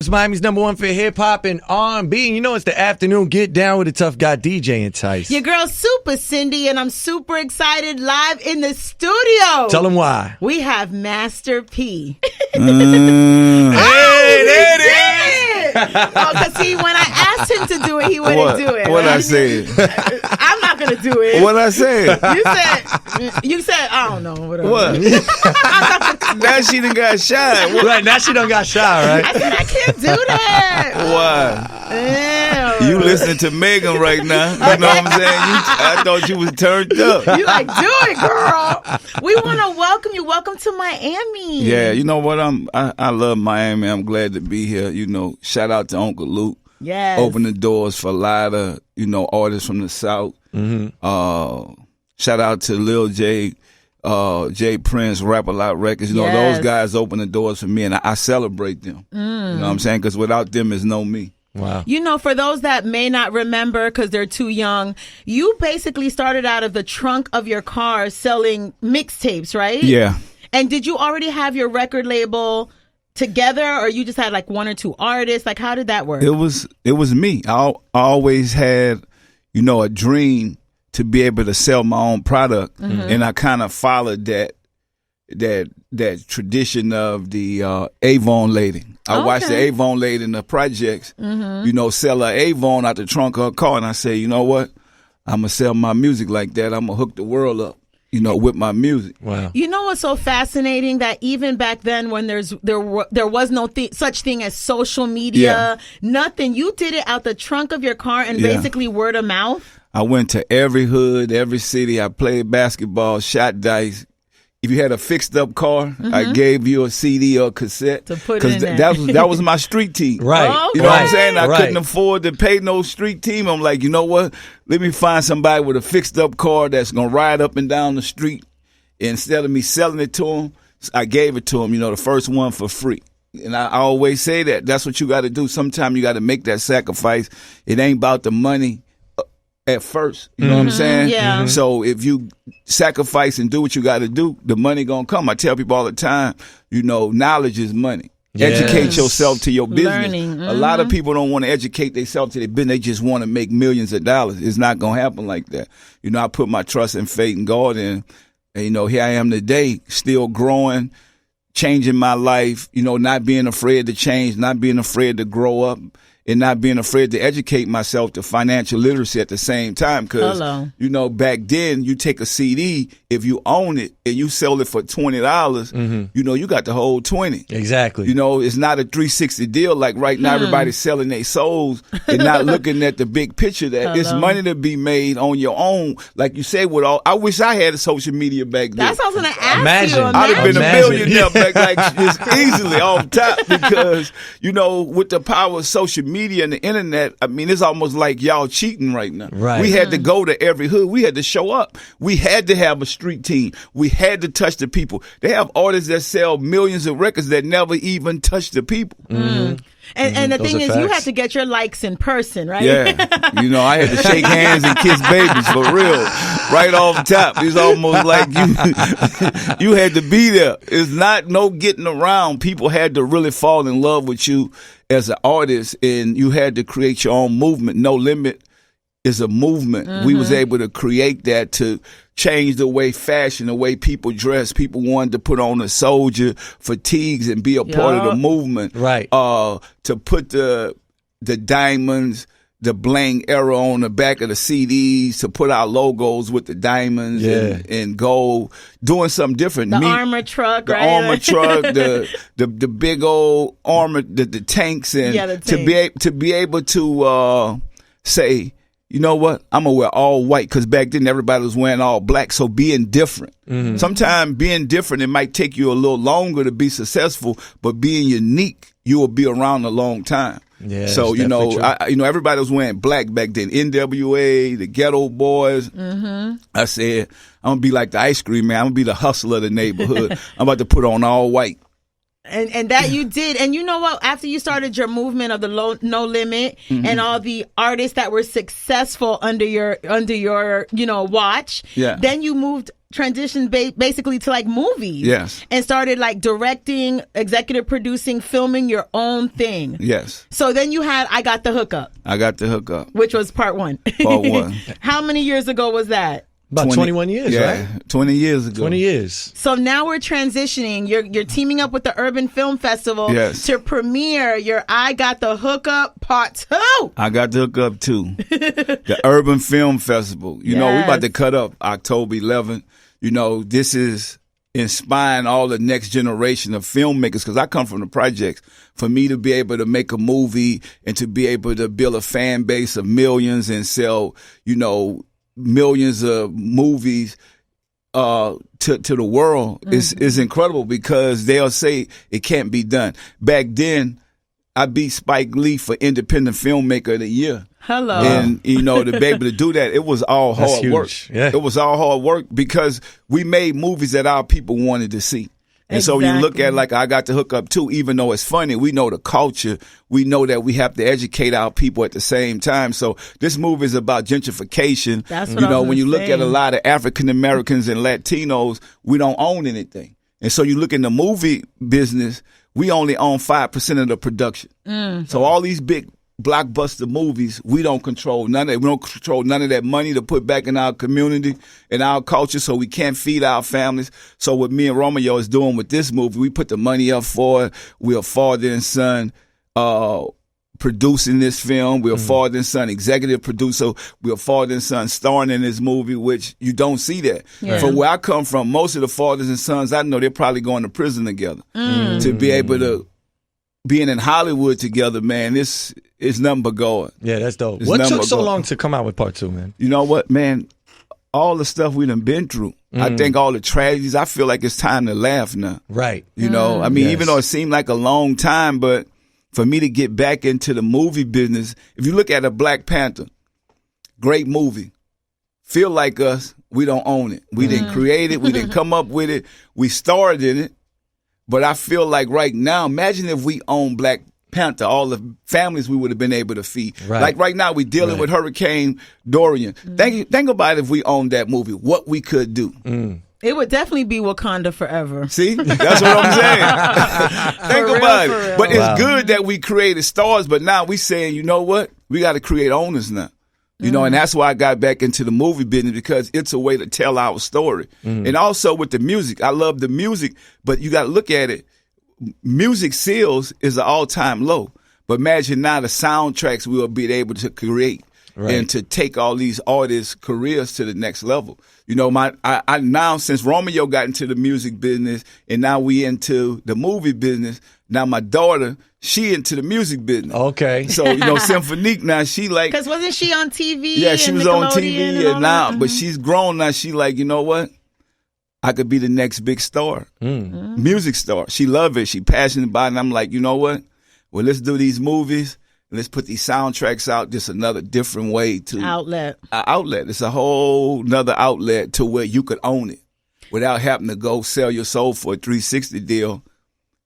It's Miami's #1 for hip-hop and R&B. And you know it's the afternoon get down with a tough guy DJ Entice. Your girl Supa, Cindy, and I'm super excited live in the studio. Tell them why. We have Master P. Hey, there it is. Oh, because see, when I asked him to do it, he wouldn't do it. What I said? I'm not going to do it. What I said? You said, I don't know. Whatever. What? Now she done got shy. Right, now she done got shy, right? I said, I can't do that. Why? Ew. You listening to Megan right now. You know what I'm saying? I thought you was turned up. You like, do it, girl. We want to welcome you. Welcome to Miami. Yeah, you know what? I love Miami. I'm glad to be here. You know, shout out to Uncle Luke. Yes. Open the doors for a lot of, artists from the South. Mm-hmm. Shout out to Lil J, J Prince, Rap A Lot Records. Those guys open the doors for me, and I celebrate them. You know what I'm saying? Because without them, there's no me. Wow. For those that may not remember because they're too young, you basically started out of the trunk of your car selling mixtapes, right? Yeah. And did you already have your record label together, or you just had like one or two artists? Like, how did that work? It was me. I always had, a dream to be able to sell my own product, and I kind of followed that tradition of the Avon lady. I watched the Avon lady in the projects, sell her Avon out the trunk of her car, and I say, you know what? I'm gonna sell my music like that. I'm gonna hook the world up, with my music. Wow. You know what's so fascinating? That even back then, when there was no such thing as social media, nothing. You did it out the trunk of your car and basically word of mouth. I went to every hood, every city. I played basketball, shot dice. If you had a fixed up car, I gave you a CD or a cassette to put in there. that was my street team. Right. Okay. You know what I'm saying? I couldn't afford to pay no street team. I'm like, you know what? Let me find somebody with a fixed up car that's gonna ride up and down the street. Instead of me selling it to them, I gave it to them. The first one for free. And I always say that. That's what you got to do. Sometimes you got to make that sacrifice. It ain't about the money at first. You know what I'm saying? Yeah. So if you sacrifice and do what you got to do, the money going to come. I tell people all the time, knowledge is money. Yes. Educate yourself to your business. Learning. A lot of people don't want to educate themselves to their business. They just want to make millions of dollars. It's not going to happen like that. I put my trust and faith in God, and here I am today, still growing, changing my life, not being afraid to change, not being afraid to grow up, and not being afraid to educate myself to financial literacy at the same time. Because, back then, you take a CD, if you own it and you sell it for $20, you got the whole 20. Exactly. It's not a 360 deal. Like right now, everybody's selling their souls and not looking at the big picture that it's money to be made on your own. Like you said, I wish I had a social media back then. That's what I was going to ask Imagine. you. I'd have been a millionaire back just easily off top because, with the power of social media and the internet, it's almost like y'all cheating right now. Right. We had to go to every hood. We had to show up. We had to have a street team. We had to touch the people. They have artists that sell millions of records that never even touch the people. And the Those thing are is, you facts. had to get your likes in person, right? Yeah. I had to shake hands and kiss babies for real. Right off top. It's almost like you had to be there. It's not no getting around. People had to really fall in love with you as an artist, and you had to create your own movement. No Limit is a movement. We was able to create that to change the way fashion, the way people dress. People wanted to put on the soldier fatigues and be a part of the movement. Right. To put the diamonds, the bling era on the back of the CDs, to put our logos with the diamonds and gold, doing something different. The armor truck, the right? armor truck, the big old armor, the tanks, and the tanks. to be able to say, you know what, I'm gonna wear all white, because back then everybody was wearing all black. So being different. Sometimes being different, it might take you a little longer to be successful, but being unique, you will be around a long time. Yeah. So everybody was wearing black back then. NWA, the Ghetto Boys. I said, I'm gonna be like the ice cream man. I'm gonna be the hustler of the neighborhood. I'm about to put on all white. And that you did. And you know what? After you started your movement of the No Limit and all the artists that were successful under your watch, then you moved transitioned basically to like movies. Yes. And started like directing, executive producing, filming your own thing. Yes. So then you had I Got the Hookup. I Got the Hookup. Which was part 1. Part 1. How many years ago was that? About 21 years, yeah, right? 20 years ago. 20 years. So now we're transitioning. You're teaming up with the Urban Film Festival to premiere your I Got the Hookup Part 2. I Got the Hookup 2. The Urban Film Festival. You know, we about to cut up October 11th. You know, this is inspiring all the next generation of filmmakers, because I come from the projects. For me to be able to make a movie and to be able to build a fan base of millions and sell, you know, millions of movies to the world is incredible, because they'll say it can't be done. Back then, I beat Spike Lee for Independent Filmmaker of the Year. Hello. And, you know, to be able to do that, it was all hard work. Yeah. It was all hard work because we made movies that our people wanted to see. And so you look at like I Got the Hookup too, even though it's funny, we know the culture. We know that we have to educate our people at the same time. So this movie is about gentrification. That's what you I know, was when you look saying. at a lot of African Americans and Latinos, we don't own anything. And so you look in the movie business, we only own 5% of the production. So all these big blockbuster movies, we don't control none of it. We don't control none of that money to put back in our community and our culture, so we can't feed our families. So what me and Romeo is doing with this movie, we put the money up for it. We're a father and son producing this film. We're a father and son executive producer. We're a father and son starring in this movie, which you don't see that. Yeah. From where I come from, most of the fathers and sons I know, they're probably going to prison together. To be able to being in Hollywood together, man, this is nothing but God. Yeah, that's dope. It's What nothing took but so God. long to come out with part 2, man? You know what, man? All the stuff we done been through. I think all the tragedies, I feel like it's time to laugh now. Right. You know, I mean, Yes. even though it seemed like a long time, but for me to get back into the movie business, if you look at a Black Panther, great movie. Feel Like Us, we don't own it. We didn't create it. We didn't come up with it. We starred in it. But I feel like right now, imagine if we own Black Panther, all the families we would have been able to feed. Right. Like right now, we're dealing with Hurricane Dorian. Think about if we owned that movie, what we could do. It would definitely be Wakanda forever. See? That's what I'm saying. Think For about real, it. for real. But it's good that we created stars, but now we saying, you know what? We got to create owners now. You know, and that's why I got back into the movie business, because it's a way to tell our story. And also with the music. I love the music, but you got to look at it. Music sales is an all-time low. But imagine now the soundtracks we'll be able to create and to take all these artists' careers to the next level. You know, I now, since Romeo got into the music business and now we into the movie business, now my daughter, she into the music business. Okay. So, you know, Symphonique now, she like... Because wasn't she on TV? Yeah, she and was on Nickelodeon TV all and now, that? but she's grown now. She like, you know what? I could be the next big star, music star. She love it. She passionate about it. And I'm like, you know what? Well, let's do these movies. Let's put these soundtracks out. Just another different way to Outlet. Outlet. It's a whole nother outlet to where you could own it without having to go sell your soul for a 360 deal,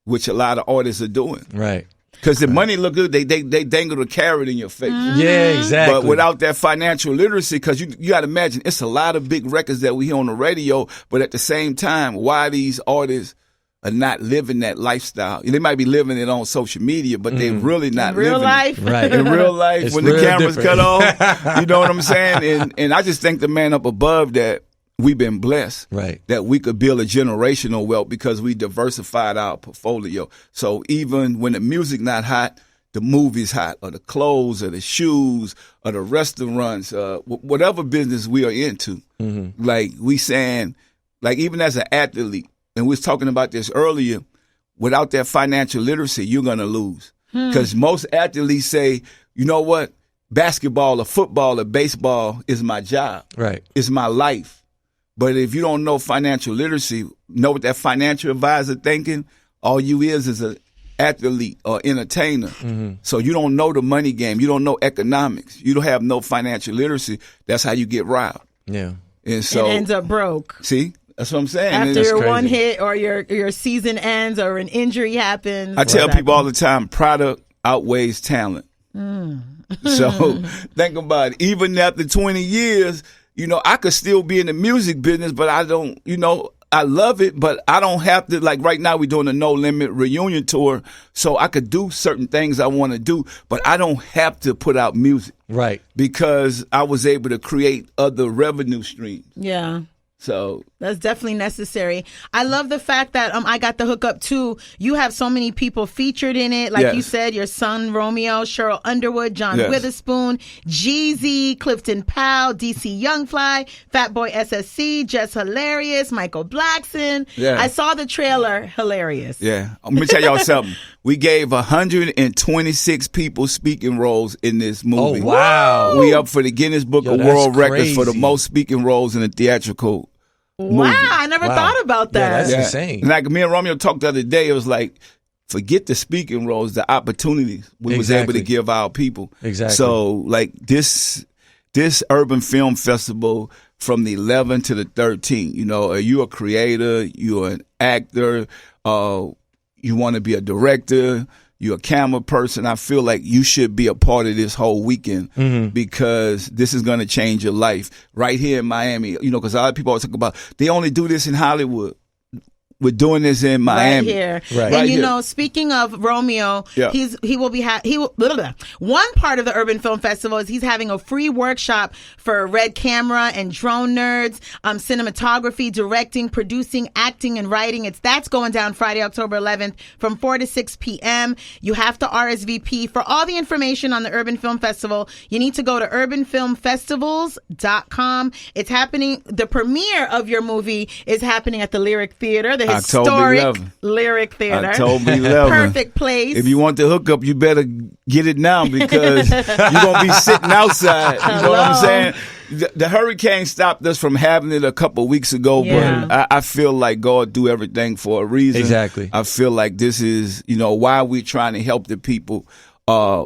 which a lot of artists are doing. Right. Because the money look good, they dangle the carrot in your face. Yeah, exactly. But without that financial literacy, because you got to imagine, it's a lot of big records that we hear on the radio, but at the same time, why these artists are not living that lifestyle? They might be living it on social media, but they're really not Real living life. it. Right. In real life, It's when the real cameras different. cut off, you know what I'm saying? And I just think the man up above that, we've been blessed Right. that we could build a generational wealth because we diversified our portfolio. So even when the music not hot, the movie's hot, or the clothes, or the shoes, or the restaurants, whatever business we are into. Like we saying, like even as an athlete, and we was talking about this earlier, without that financial literacy, you're going to lose. Because most athletes say, you know what, basketball or football or baseball is my job. Right. It's my life. But if you don't know financial literacy, know what that financial advisor thinking, all you is an athlete or entertainer. So you don't know the money game. You don't know economics. You don't have no financial literacy. That's how you get robbed. Yeah. And so And ends up broke. see, that's what I'm saying. After And your crazy. one hit or your season ends or an injury happens. I tell what people all the time, product outweighs talent. So think about it. Even after 20 years, I could still be in the music business, but I don't, I love it, but I don't have to, like right now we're doing a No Limit reunion tour, so I could do certain things I want to do, but I don't have to put out music. Right. Because I was able to create other revenue streams. Yeah. So that's definitely necessary. I love the fact that I got the hookup too. You have so many people featured in it. Like you said, your son Romeo, Cheryl Underwood, John Witherspoon, Jeezy, Clifton Powell, DC Youngfly, Fatboy SSC, Jess Hilarious, Michael Blackson. Yeah. I saw the trailer. Hilarious. Yeah. Let me tell y'all something. We gave 126 people speaking roles in this movie. Oh, wow. We up for the Guinness Book of World Records for the most speaking roles in a theatrical movie. Wow, I never thought about that. Yeah, that's insane. Like me and Romeo talked the other day, it was like, forget the speaking roles, the opportunities we was able to give our people. Exactly. So like this Urban Film Festival from the 11th to the 13th, are you a creator, you're an actor, you want to be a director, you're a camera person, I feel like you should be a part of this whole weekend because this is going to change your life right here in Miami. Because a lot of people always talk about they only do this in Hollywood. We're doing this in Miami. Right here. Right. And here. Speaking of Romeo, he will be one part of the Urban Film Festival is he's having a free workshop for red camera and drone nerds, cinematography, directing, producing, acting, and writing. That's going down Friday, October 11th from 4 to 6 p.m. You have to RSVP. For all the information on the Urban Film Festival, you need to go to urbanfilmfestivals.com. It's happening. The premiere of your movie is happening at the Lyric Theater, the historic Lyric Theater. October 11th. Perfect place. If you want the hookup, you better get it now because you're going to be sitting outside. You know what I'm saying? The hurricane stopped us from having it a couple weeks ago, but I feel like God do everything for a reason. Exactly. I feel like this is, why we're trying to help the people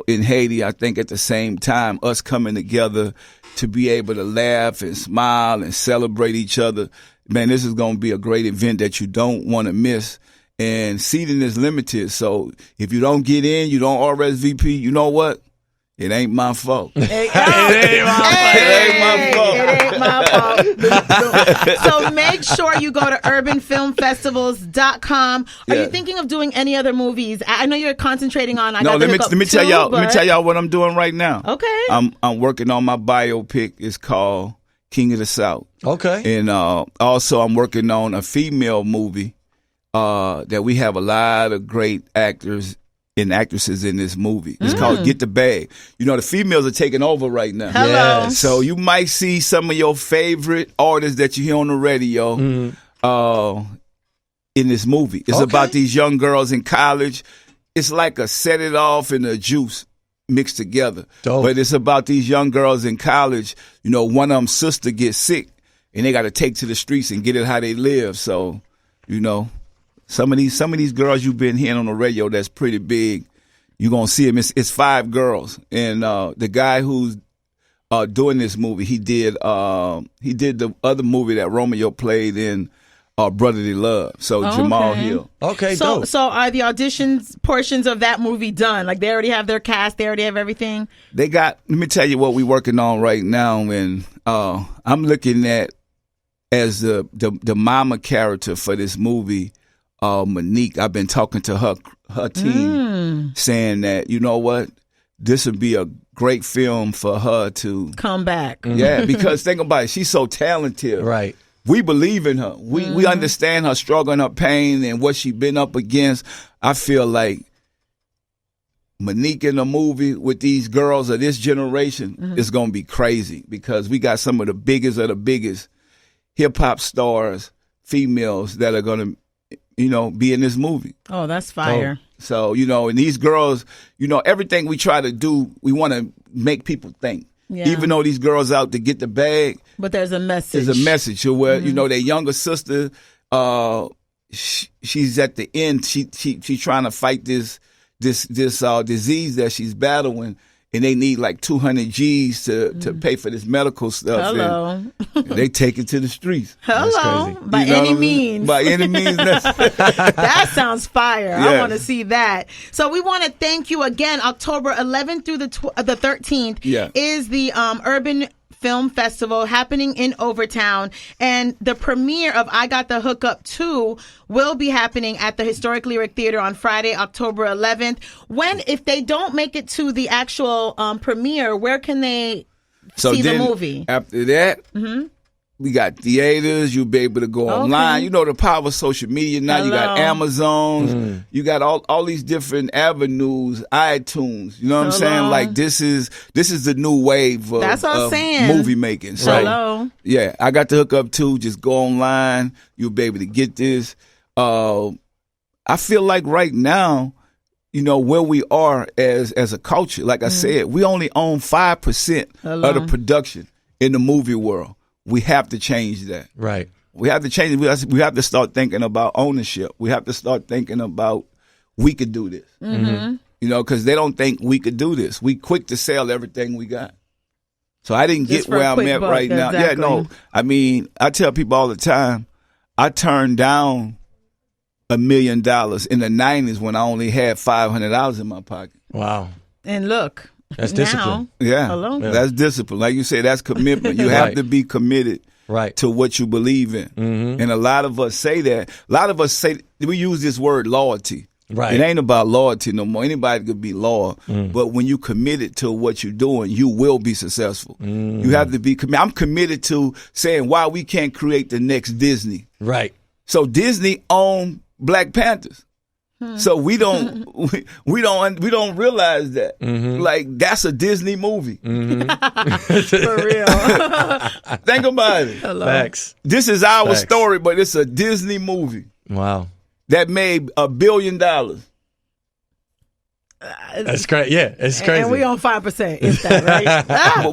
in Haiti. I think at the same time, us coming together to be able to laugh and smile and celebrate each other. Man, this is going to be a great event that you don't want to miss. And seating is limited. So if you don't get in, you don't RSVP, you know what? It ain't my fault. It ain't my fault. So make sure you go to urbanfilmfestivals.com. Are you thinking of doing any other movies? I know you're concentrating on let me tell y'all what I'm doing right now. Okay. I'm working on my biopic. It's called King of the South. Okay. And also I'm working on a female movie that we have a lot of great actors and actresses in this movie. It's called Get the Bag. The females are taking over right now. Hello. Yes. So you might see some of your favorite artists that you hear on the radio in this movie. It's about these young girls in college. It's like a Set It Off and a Juice mixed together. Dope. But it's about these young girls in college. One of them's sister gets sick and they got to take to the streets and get it how they live. So, some of these girls you've been hearing on the radio that's pretty big, you're going to see them. It's 5 girls. And the guy who's doing this movie, he did the other movie that Romeo played in, Brotherly Love. So Jamal Hill. Okay, so dope. So are the auditions portions of that movie done? Like they already have their cast, they already have everything? Let me tell you what we're working on right now. And I'm looking at as the mama character for this movie, Monique. I've been talking to her team saying that, you know what, this would be a great film for her to come back. Yeah, because think about it, she's so talented. Right. We believe in her. We understand her struggle and her pain and what she's been up against. I feel like Monique in the movie with these girls of this generation is going to be crazy because we got some of the biggest hip-hop stars, females that are going to, be in this movie. Oh, that's fire. So, and these girls, everything we try to do, we want to make people think. Yeah. Even though these girls out to get the bag. But there's a message. There's a message where, their younger sister, she's at the end. She's trying to fight this disease that she's battling. And they need like 200 G's to pay for this medical stuff. Hello. And they take it to the streets. Hello. By any means. By any means. That sounds fire. Yeah. I want to see that. So we want to thank you again. October 11th through the 13th is the Urban Film Festival happening in Overtown. And the premiere of I Got the Hookup 2 will be happening at the Historic Lyric Theater on Friday, October 11th. If they don't make it to the actual premiere, where can they see the movie? After that, we got theaters. You'll be able to go online. You know the power of social media now. You got Amazon. You got all these different avenues, iTunes. You know what I'm saying? Like this is the new wave of movie making. So yeah, I Got the Hookup too. Just go online. You'll be able to get this. I feel like right now, you know, where we are as a culture, like I said, we only own 5% of the production in the movie world. We have to change that. Right. We have to change it. We have to start thinking about ownership. We have to start thinking about we could do this. You know, because they don't think we could do this. We quick to sell everything we got. So I didn't get where I'm at right now. Exactly. Yeah, no. I mean, I tell people all the time, I turned down $1 million in the 90s when I only had $500 in my pocket. Wow. And look. That's discipline. Yeah, that's discipline. Like you say, that's commitment. You have to be committed to what you believe in. And a lot of us say that. A lot of us say, we use this word loyalty. Right. It ain't about loyalty no more. Anybody could be loyal. But when you committed to what you're doing, you will be successful. You have to be committed. I'm committed to saying why we can't create the next Disney. Right. So Disney owned Black Panthers. So we don't realize that. Like that's a Disney movie. For real. Think about it. Facts. This is our story, but it's a Disney movie. Wow. That made $1 billion. That's crazy. Yeah, it's crazy. And we own 5%. Is that right?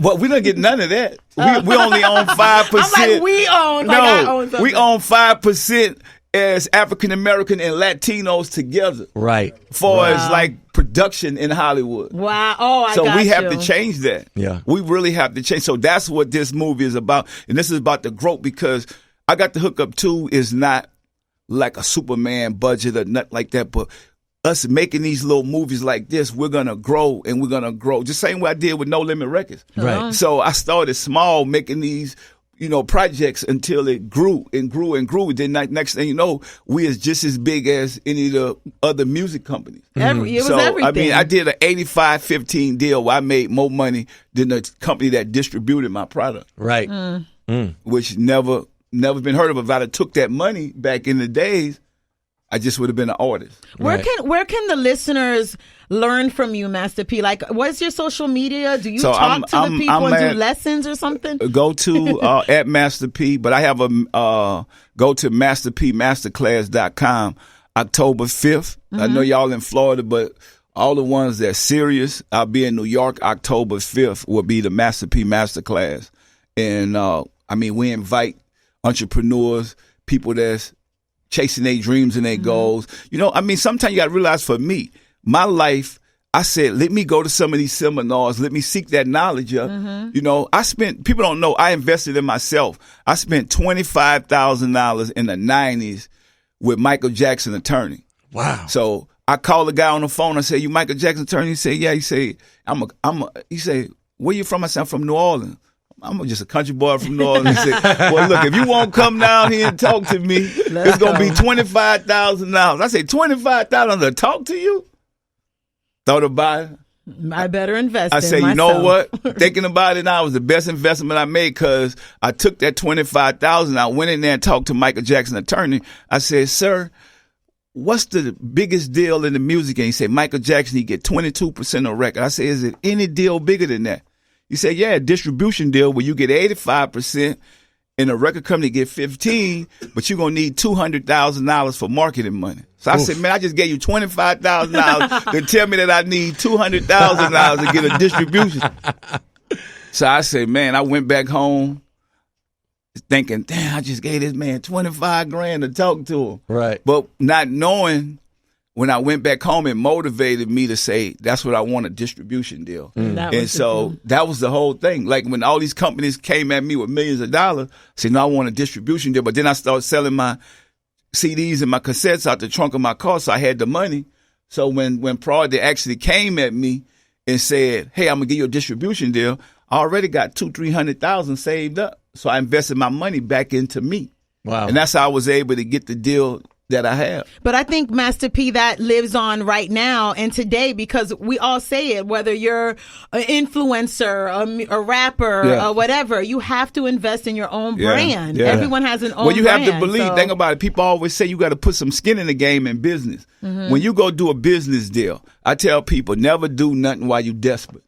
But we don't get none of that. We only own 5%. I'm like, we own. No, like I own something. We own 5%. As African American and Latinos together, right? As like production in Hollywood. Wow! Oh, so we have to change that. Yeah, we really have to change. So that's what this movie is about, and this is about the growth. Because I Got the Hookup 2 is not like a Superman budget or nothing like that, but us making these little movies like this, we're gonna grow and we're gonna grow. Just same way I did with No Limit Records. Right. So I started small, making these, you know, projects until it grew and grew and grew. Then next thing you know, we is just as big as any of the other music companies. It was everything. I mean, I did an 85-15 deal where I made more money than the company that distributed my product. Right. Which never been heard of. If I'd have took that money back in the days, I just would have been an artist. Where can the listeners learn from you, Master P? Like, what's your social media? Do you talk to the people and do lessons or something? Go to at Master P, but I have go to masterpmasterclass.com October 5th. I know y'all in Florida, but all the ones that's serious, I'll be in New York October 5th will be the Master P Masterclass. And I mean, we invite entrepreneurs, people that's chasing their dreams and their goals. You know, I mean, sometimes you got to realize for me, my life, I said, let me go to some of these seminars. Let me seek that knowledge up. You know, people don't know, I invested in myself. I spent $25,000 in the 90s with Michael Jackson attorney. Wow. So I called the guy on the phone. I said, you Michael Jackson attorney? He said, yeah. He said, he said, where you from? I said, I'm from New Orleans. I'm just a country boy from New Orleans. He said, well, look, if you won't come down here and talk to me, it's going to be $25,000. I said, $25,000 to talk to you? Thought about it. I better invest. I said, you know what? Thinking about it now was the best investment I made because I took that $25,000. I went in there and talked to Michael Jackson attorney. I said, sir, what's the biggest deal in the music? And he said, Michael Jackson, he get 22% of record. I said, is it any deal bigger than that? He said, yeah, a distribution deal where you get 85% and a record company get 15%, but you're going to need $200,000 for marketing money. So I said, man, I just gave you $25,000 to tell me that I need $200,000 to get a distribution. So I said, man, I went back home thinking, damn, I just gave this man $25,000 to talk to him. Right. But not knowing, when I went back home, it motivated me to say, that's what I want, a distribution deal. And so that was the whole thing. Like when all these companies came at me with millions of dollars, I said, no, I want a distribution deal. But then I started selling my CDs and my cassettes out the trunk of my car, so I had the money. So when Prod actually came at me and said, hey, I'm going to give you a distribution deal, I already got $200,000-300,000 saved up. So I invested my money back into me. Wow. And that's how I was able to get the deal that I have. But I think, Master P, that lives on right now and today, because we all say it, whether you're an influencer, a rapper, or whatever, you have to invest in your own brand. Yeah. Everyone has an own brand. Well, you have to believe. Think about it. People always say you got to put some skin in the game in business. When you go do a business deal, I tell people, never do nothing while you desperate.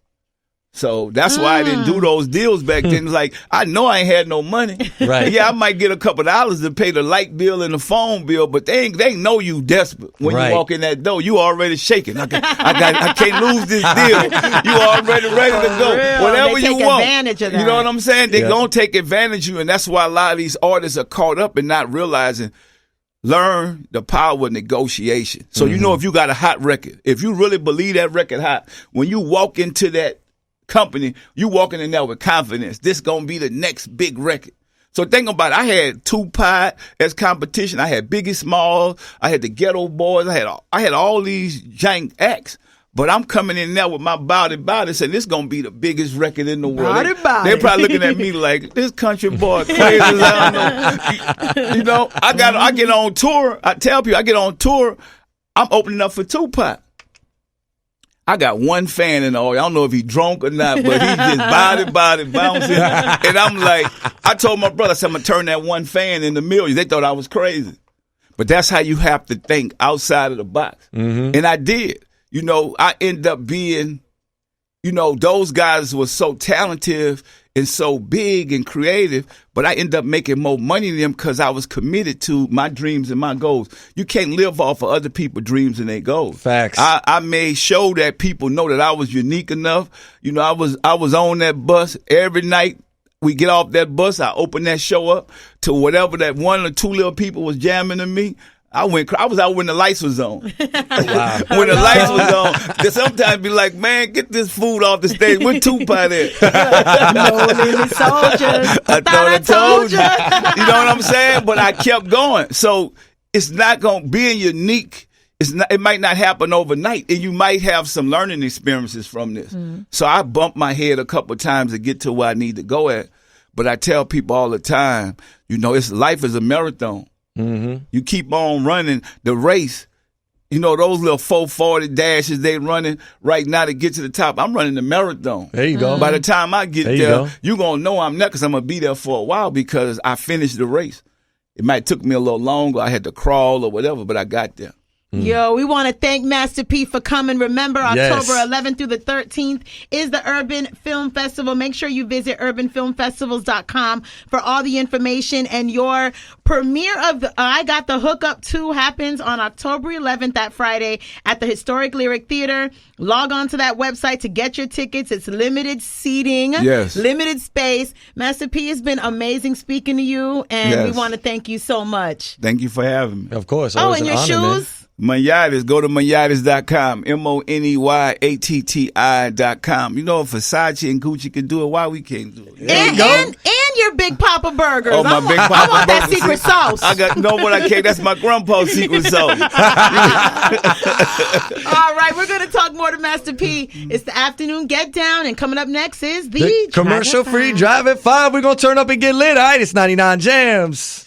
So that's why I didn't do those deals back then. It's like, I know I ain't had no money. Right. Yeah, I might get a couple of dollars to pay the light bill and the phone bill, but they know you desperate. When you walk in that door, you already shaking. I can't lose this deal. You already ready to go. Whatever you want. Advantage of that. You know what I'm saying? They're going to take advantage of you, and that's why a lot of these artists are caught up and not realizing. Learn the power of negotiation. So you know if you got a hot record, if you really believe that record hot, when you walk into that company, you walking in there with confidence. This gonna be the next big record. So think about it. I had Tupac as competition. I had Biggie Smalls. I had the Ghetto Boys. I had all these jank acts. But I'm coming in there with my body saying this gonna be the biggest record in the world. They're probably looking at me like this country boy crazy as I don't know. You know, I get on tour. I tell people I get on tour. I'm opening up for Tupac. I got one fan in the audience. I don't know if he drunk or not, but he just body bouncing. And I'm like, I told my brother, I said, I'm going to turn that one fan into millions. They thought I was crazy. But that's how you have to think outside of the box. And I did. You know, I end up being, you know, those guys were so talented and so big and creative, but I ended up making more money than them because I was committed to my dreams and my goals. You can't live off of other people's dreams and their goals. Facts. I made sure that people know that I was unique enough. You know, I was on that bus every night. We get off that bus, I open that show up to whatever that one or two little people was jamming to me. I was out when the lights was on. When the lights was on. They sometimes be like, man, get this food off the stage. Where Tupac at? I thought I told you. You know what I'm saying? But I kept going. So it's not going to be unique. It might not happen overnight, and you might have some learning experiences from this. So I bumped my head a couple of times to get to where I need to go at. But I tell people all the time, you know, life is a marathon. You keep on running the race. You know, those little 440 dashes they running right now to get to the top. I'm running the marathon. There you go. By the time I get there, you're going to know I'm there because I'm going to be there for a while because I finished the race. It might took me a little longer. I had to crawl or whatever, but I got there. Yo, we want to thank Master P for coming. Remember, October 11th through the 13th is the Urban Film Festival. Make sure you visit urbanfilmfestivals.com for all the information. And your premiere of the I Got the Hookup 2 happens on October 11th, that Friday, at the Historic Lyric Theater. Log on to that website to get your tickets. It's limited seating, limited space. Master P, has been amazing speaking to you, and we want to thank you so much. Thank you for having me. Of course. Oh, and your shoes? Man. Moneyattis, go to moneyattis.com, MONEYATTI.com. You know, if Versace and Gucci can do it, why we can't do it? And your Big Papa Burgers. Oh, my Big Papa I want that secret sauce. I got what I can't. That's my grandpa's secret sauce. All right, we're going to talk more to Master P. It's the afternoon get down, and coming up next is the commercial-free Drive at 5. We're going to turn up and get lit. All right, it's 99 JAMZ.